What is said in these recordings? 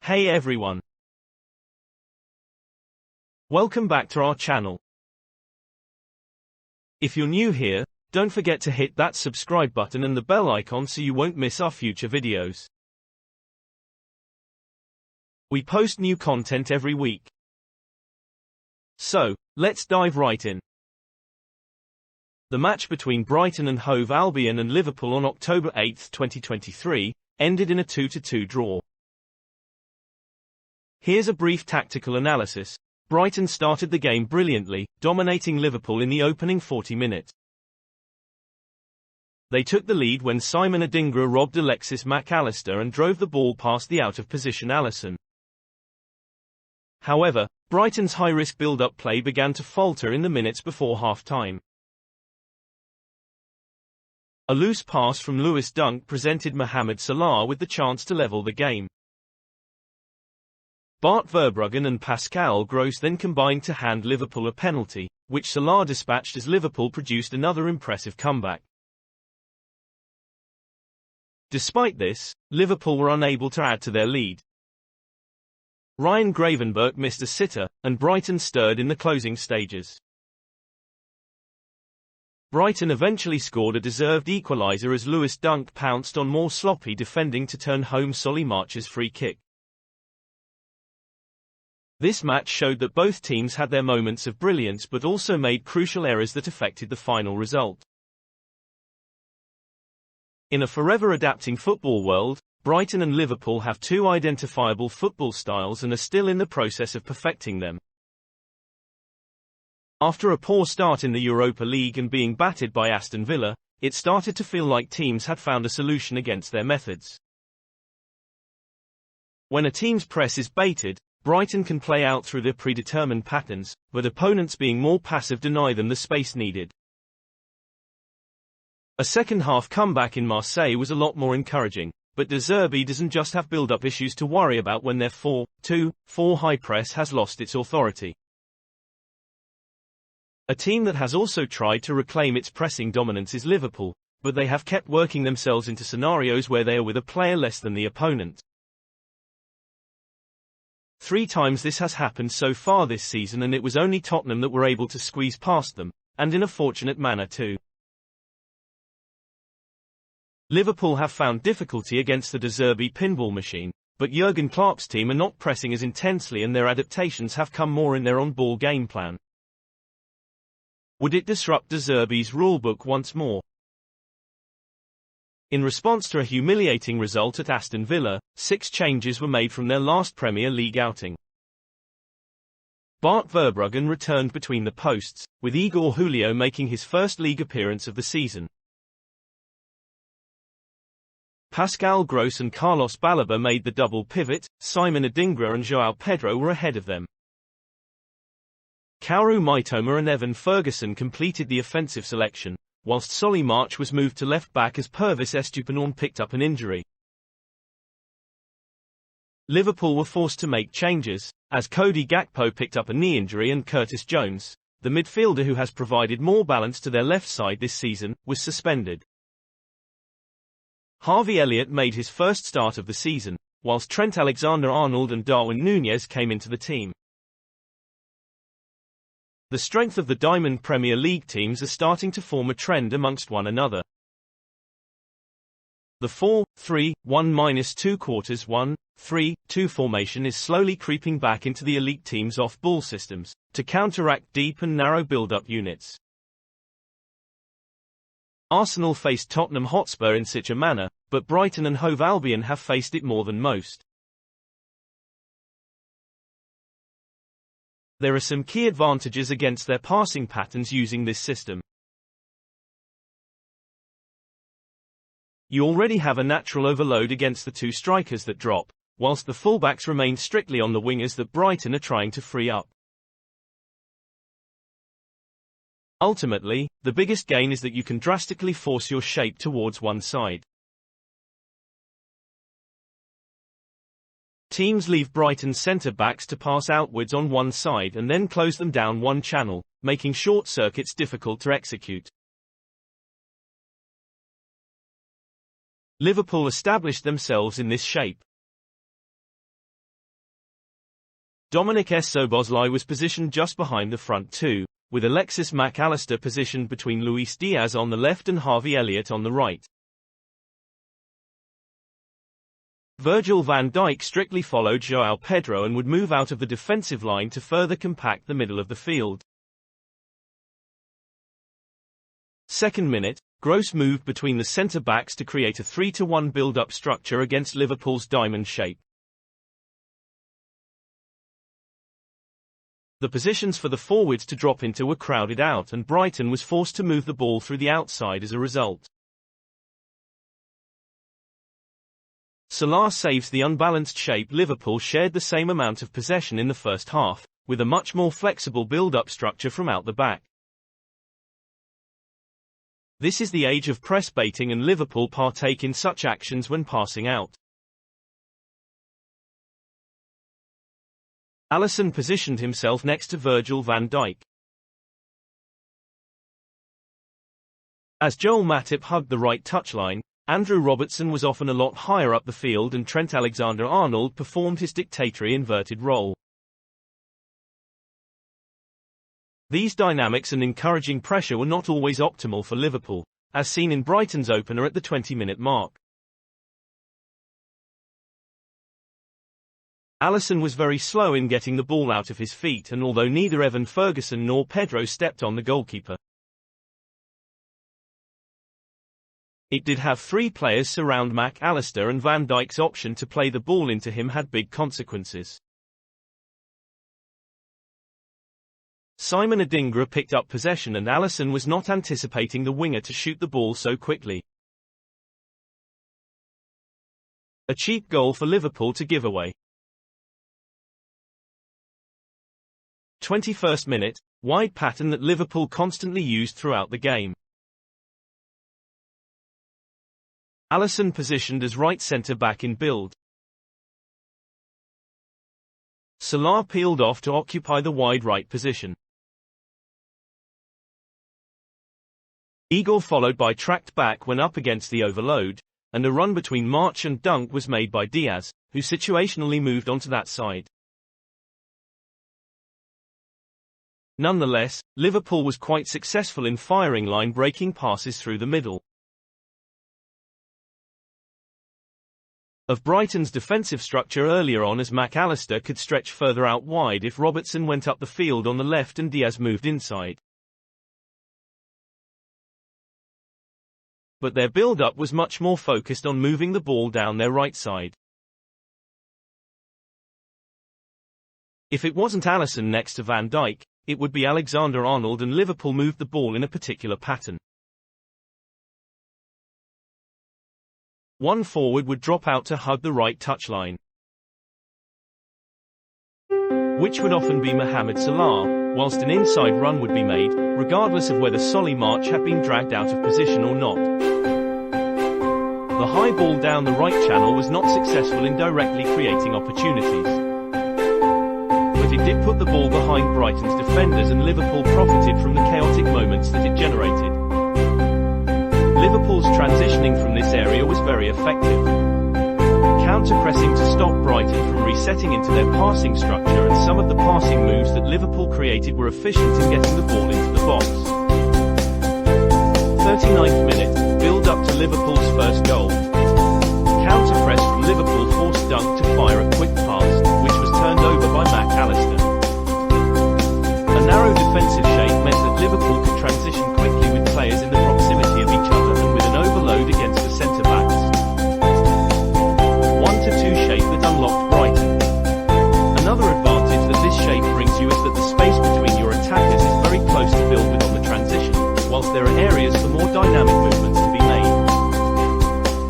Hey everyone! Welcome back to our channel. If you're new here, don't forget to hit that subscribe button and the bell icon so you won't miss our future videos. We post new content every week. So, let's dive right in. The match between Brighton and Hove Albion and Liverpool on October 8, 2023, ended in a 2-2 draw. Here's a brief tactical analysis. Brighton started the game brilliantly, dominating Liverpool in the opening 40 minutes. They took the lead when Simon Adingra robbed Alexis Mac Allister and drove the ball past the out-of-position Alisson. However, Brighton's high-risk build-up play began to falter in the minutes before half-time. A loose pass from Lewis Dunk presented Mohamed Salah with the chance to level the game. Bart Verbruggen and Pascal Gross then combined to hand Liverpool a penalty, which Salah dispatched as Liverpool produced another impressive comeback. Despite this, Liverpool were unable to add to their lead. Gravenberch missed a sitter, and Brighton stirred in the closing stages. Brighton eventually scored a deserved equalizer as Lewis Dunk pounced on more sloppy defending to turn home Solly March's free kick. This match showed that both teams had their moments of brilliance but also made crucial errors that affected the final result. In a forever adapting football world, Brighton and Liverpool have two identifiable football styles and are still in the process of perfecting them. After a poor start in the Europa League and being battered by Aston Villa, it started to feel like teams had found a solution against their methods. When a team's press is baited, Brighton can play out through their predetermined patterns, but opponents being more passive deny them the space needed. A second-half comeback in Marseille was a lot more encouraging, but De Zerbi doesn't just have build-up issues to worry about when their 4-2-4 high press has lost its authority. A team that has also tried to reclaim its pressing dominance is Liverpool, but they have kept working themselves into scenarios where they are with a player less than the opponent. 3 times this has happened so far this season, and it was only Tottenham that were able to squeeze past them, and in a fortunate manner too. Liverpool have found difficulty against the De Zerbi pinball machine, but Jurgen Klopp's team are not pressing as intensely and their adaptations have come more in their on-ball game plan. Would it disrupt De Zerbi's rulebook once more? In response to a humiliating result at Aston Villa, 6 changes were made from their last Premier League outing. Bart Verbruggen returned between the posts, with Igor Julio making his first league appearance of the season. Pascal Gross and Carlos Baleba made the double pivot, Simon Adingra and Joao Pedro were ahead of them. Kaoru Mitoma and Evan Ferguson completed the offensive selection, whilst Solly March was moved to left back as Pervis Estupiñán picked up an injury. Liverpool were forced to make changes, as Cody Gakpo picked up a knee injury and Curtis Jones, the midfielder who has provided more balance to their left side this season, was suspended. Harvey Elliott made his first start of the season, whilst Trent Alexander-Arnold and Darwin Núñez came into the team. The strength of the Diamond Premier League teams are starting to form a trend amongst one another. The 4-3-1-2-1-3-2 formation is slowly creeping back into the elite teams' off-ball systems, to counteract deep and narrow build-up units. Arsenal faced Tottenham Hotspur in such a manner, but Brighton and Hove Albion have faced it more than most. There are some key advantages against their passing patterns using this system. You already have a natural overload against the 2 strikers that drop, whilst the fullbacks remain strictly on the wingers that Brighton are trying to free up. Ultimately, the biggest gain is that you can drastically force your shape towards one side. Teams leave Brighton's centre-backs to pass outwards on one side and then close them down one channel, making short circuits difficult to execute. Liverpool established themselves in this shape. Dominic Szoboszlai was positioned just behind the front two, with Alexis Mac Allister positioned between Luis Diaz on the left and Harvey Elliott on the right. Virgil van Dijk strictly followed Joao Pedro and would move out of the defensive line to further compact the middle of the field. Second minute, Gross moved between the centre-backs to create a 3-1 build-up structure against Liverpool's diamond shape. The positions for the forwards to drop into were crowded out and Brighton was forced to move the ball through the outside as a result. Salah saves the unbalanced shape. Liverpool shared the same amount of possession in the first half, with a much more flexible build-up structure from out the back. This is the age of press baiting and Liverpool partake in such actions when passing out. Alisson positioned himself next to Virgil van Dijk. As Joel Matip hugged the right touchline, Andrew Robertson was often a lot higher up the field and Trent Alexander-Arnold performed his dictatorial inverted role. These dynamics and encouraging pressure were not always optimal for Liverpool, as seen in Brighton's opener at the 20-minute mark. Alisson was very slow in getting the ball out of his feet, and although neither Evan Ferguson nor Pedro stepped on the goalkeeper, it did have three players surround Mac Allister, and Van Dijk's option to play the ball into him had big consequences. Simon Adingra picked up possession and Alisson was not anticipating the winger to shoot the ball so quickly. A cheap goal for Liverpool to give away. 21st minute, wide pattern that Liverpool constantly used throughout the game. Alisson positioned as right centre-back in build. Salah peeled off to occupy the wide right position. Igor followed by tracked back when up against the overload, and a run between March and Dunk was made by Diaz, who situationally moved onto that side. Nonetheless, Liverpool was quite successful in firing line-breaking passes through the middle. Of Brighton's defensive structure earlier on, as Mac Allister could stretch further out wide if Robertson went up the field on the left and Diaz moved inside. But their build-up was much more focused on moving the ball down their right side. If it wasn't Alisson next to Van Dijk, it would be Alexander-Arnold, and Liverpool moved the ball in a particular pattern. One forward would drop out to hug the right touchline, which would often be Mohamed Salah, whilst an inside run would be made, regardless of whether Solly March had been dragged out of position or not. The high ball down the right channel was not successful in directly creating opportunities, but it did put the ball behind Brighton's defenders and Liverpool profited from the chaotic moments that it generated. Liverpool's transitioning from this area was very effective, counter-pressing to stop Brighton from resetting into their passing structure, and some of the passing moves that Liverpool created were efficient in getting the ball into the box. 39th minute, build up to Liverpool's first goal. Counter-press from Liverpool forced Dunk to fire a quick pass, which was turned over by Mac Allister. A narrow defensive shape meant that Liverpool could transition quickly with players in the proximity of each other and with an overload against the centre-backs. 1-2 shape that unlocked Brighton. Another advantage that this shape brings you is that the space between your attackers is very close to build with on the transition, whilst there are areas for more dynamic movements to be made.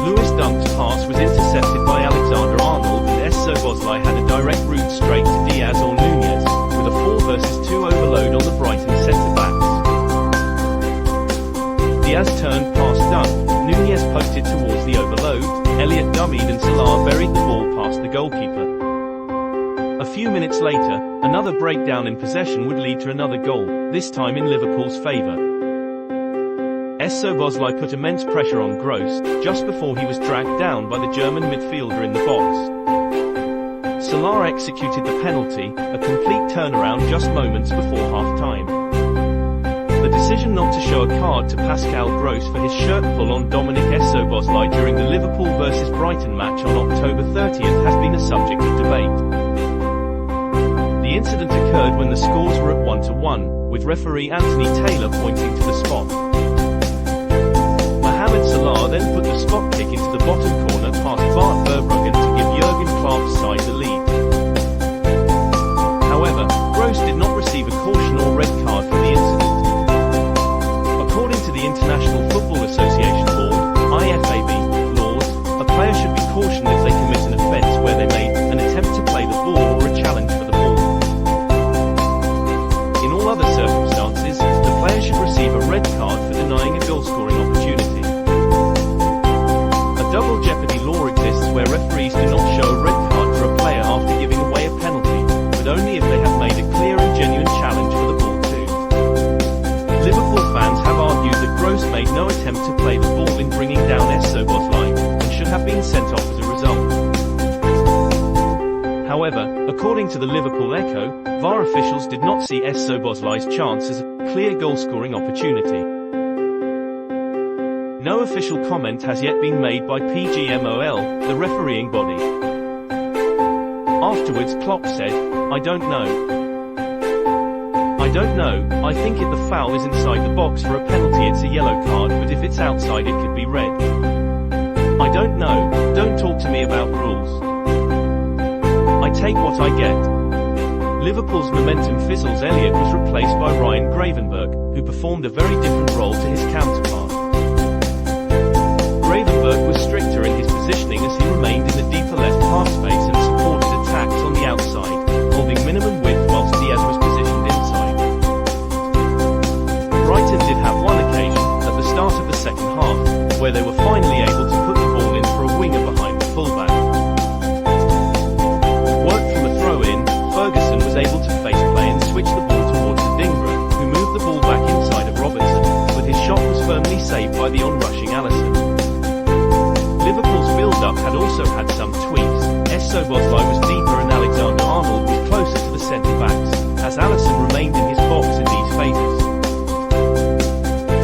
Lewis Dunk's pass was intercepted by Alexander-Arnold, and Szoboszlai had a direct route straight to Diaz or Nunez, with a 4 versus 2 overload on the Brighton centre-backs. Diaz turned past Dunk, Nunez poked it towards the overload, Elliott dummied and Salah buried the ball past the goalkeeper. A few minutes later, another breakdown in possession would lead to another goal, this time in Liverpool's favour. Szoboszlai put immense pressure on Gross, just before he was dragged down by the German midfielder in the box. Salah executed the penalty, a complete turnaround just moments before half-time. The decision not to show a card to Pascal Gross for his shirt pull on Dominic Szoboszlai during the Liverpool vs Brighton match on October 30th has been a subject of debate. The incident occurred when the scores were at 1-1, with referee Anthony Taylor pointing to the spot. Mohamed Salah then put the spot kick into the bottom corner past Bart Verbruggen to give Jurgen Klopp's side the lead. However, Gross did not receive a caution or red card for the incident. According to the International Football Association Board, IFAB, laws, a player should be cautioned if they commit an offence where they made an attempt to play the ball or a challenge for the ball. In all other circumstances, the player should receive a red card for denying a goal-scoring opportunity. A double jeopardy law exists where referees do not show a red card for a player after giving away a penalty, but only if they have made a clear and genuine challenge for the ball too. Liverpool fans have argued that Gross made no attempt to play the ball in bringing down Szoboszlai, and should have been sent off as a result. However, according to the Liverpool Echo, VAR officials did not see Szoboszlai's chance as a clear goal-scoring opportunity. No official comment has yet been made by PGMOL, the refereeing body. Afterwards Klopp said, "I don't know. I don't know, I think if the foul is inside the box for a penalty it's a yellow card, but if it's outside it could be red. I don't know, don't talk to me about rules. I take what I get." Liverpool's momentum fizzles. Elliott was replaced by Ryan Gravenberch, who performed a very different role to his counterpart. Gravenberch was stricter in his positioning as he remained in the deeper left half space and supported attacks on the outside, holding minimum width whilst Diaz was positioned inside. Brighton did have one occasion, at the start of the second half, where they were finally able to put the ball in for a winger behind the fullback. Worked from a throw-in, Ferguson was able to face play and switch the ball towards Adingra, who moved the ball back inside of Robertson, but his shot was firmly saved by the on-rushing Alisson. Liverpool's build-up had also had some tweaks. Szoboszlai was deeper and Alexander-Arnold was closer to the centre-backs, as Alisson remained in his box in these phases.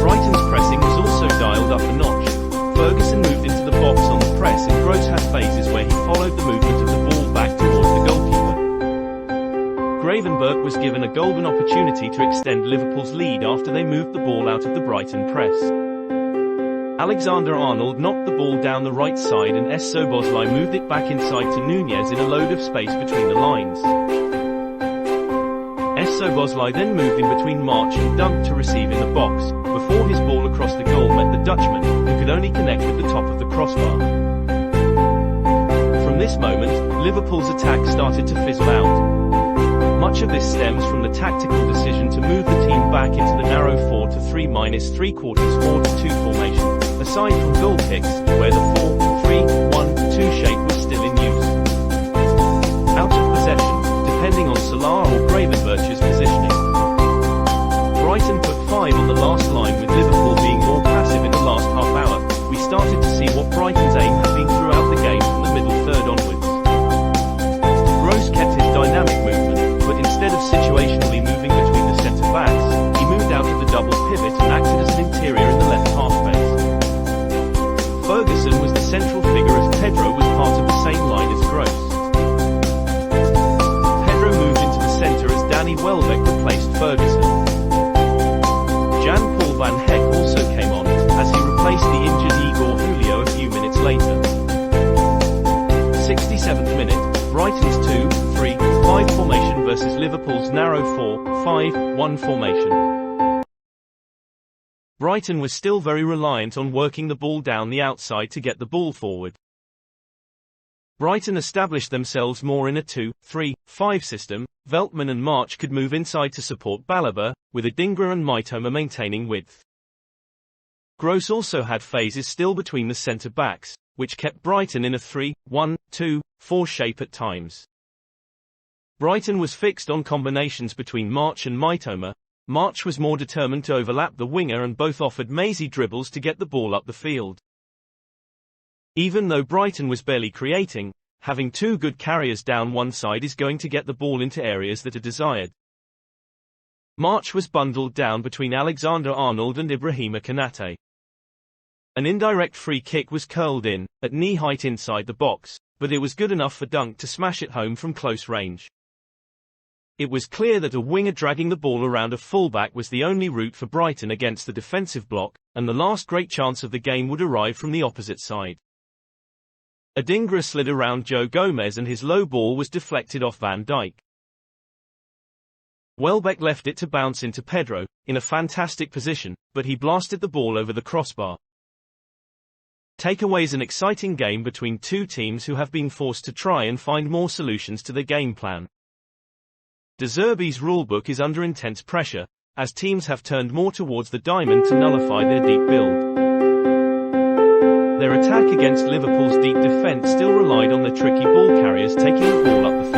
Brighton's pressing was also dialed up a notch. Ferguson moved into the box on the press and Gross had phases where he followed the movement of the ball back towards the goalkeeper. Gravenberch was given a golden opportunity to extend Liverpool's lead after they moved the ball out of the Brighton press. Alexander-Arnold knocked the ball down the right side and Szoboszlai moved it back inside to Nunez in a load of space between the lines. Szoboszlai then moved in between March and Dunk to receive in the box, before his ball across the goal met the Dutchman, who could only connect with the top of the crossbar. From this moment, Liverpool's attack started to fizzle out. Much of this stems from the tactical decision to move the team back into the narrow 4-3-3/4 4-2 formation, aside from goal kicks, where the 4-3-1-2 shape was still in use. Out of possession, depending on Salah or Gravenberch's positioning. Brighton put 5 on the last line, with Liverpool being more passive in the last half hour. We started to see what Brighton's aim had been throughout the game from the middle third onwards. Gross kept his dynamic movement, but instead of situationally moving between the centre-backs, he moved out of the double pivot and acted as an interior in the left half space. Ferguson was the central figure as Pedro was part of the same line as Gross. Pedro moved into the centre as Danny Welbeck replaced Ferguson. Jan-Paul van Hecke also came on, as he replaced the injured Igor Julio a few minutes later. 67th minute, Brighton's 2-3-5 formation versus Liverpool's narrow 4-5-1 formation. Brighton was still very reliant on working the ball down the outside to get the ball forward. Brighton established themselves more in a 2-3-5 system. Veltman and March could move inside to support Balaba, with Adingra and Mitoma maintaining width. Gross also had phases still between the centre-backs, which kept Brighton in a 3-1-2-4 shape at times. Brighton was fixed on combinations between March and Mitoma. March was more determined to overlap the winger and both offered mazy dribbles to get the ball up the field. Even though Brighton was barely creating, having two good carriers down one side is going to get the ball into areas that are desired. March was bundled down between Alexander-Arnold and Ibrahima Konate. An indirect free kick was curled in, at knee height inside the box, but it was good enough for Dunk to smash it home from close range. It was clear that a winger dragging the ball around a fullback was the only route for Brighton against the defensive block, and the last great chance of the game would arrive from the opposite side. Adingra slid around Joe Gomez and his low ball was deflected off Van Dijk. Welbeck left it to bounce into Pedro, in a fantastic position, but he blasted the ball over the crossbar. Takeaway's an exciting game between two teams who have been forced to try and find more solutions to the game plan. De Zerbi's rulebook is under intense pressure, as teams have turned more towards the diamond to nullify their deep build. Their attack against Liverpool's deep defence still relied on their tricky ball carriers taking the ball up the